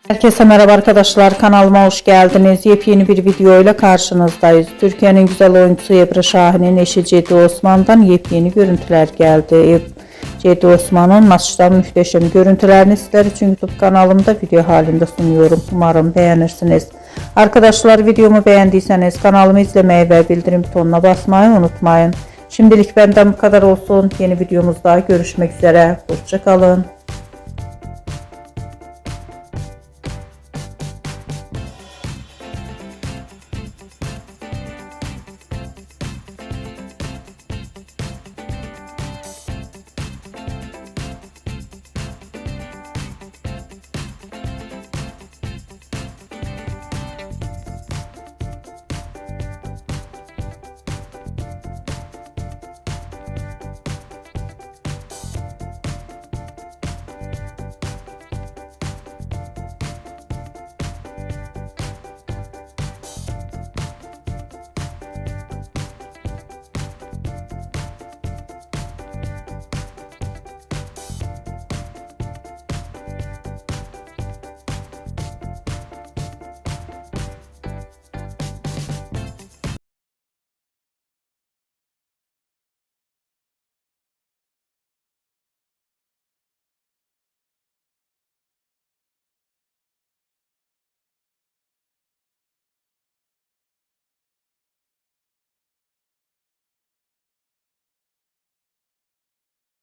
Herkese merhaba arkadaşlar, kanalıma hoş geldiniz. Yepyeni bir video ile karşınızdayız. Türkiye'nin güzel oyuncusu Ebru Şahin'in eşi Cedi Osman'dan yepyeni görüntüler geldi. Cedi Osman'ın maçtan muhteşem görüntülerini sizler için YouTube kanalımda video halinde sunuyorum. Umarım beğenirsiniz. Arkadaşlar, videomu beğendiyseniz kanalımı izlemeyi ve bildirim butonuna basmayı unutmayın. Şimdilik benden bu kadar olsun. Yeni videomuzda görüşmek üzere. Hoşça kalın.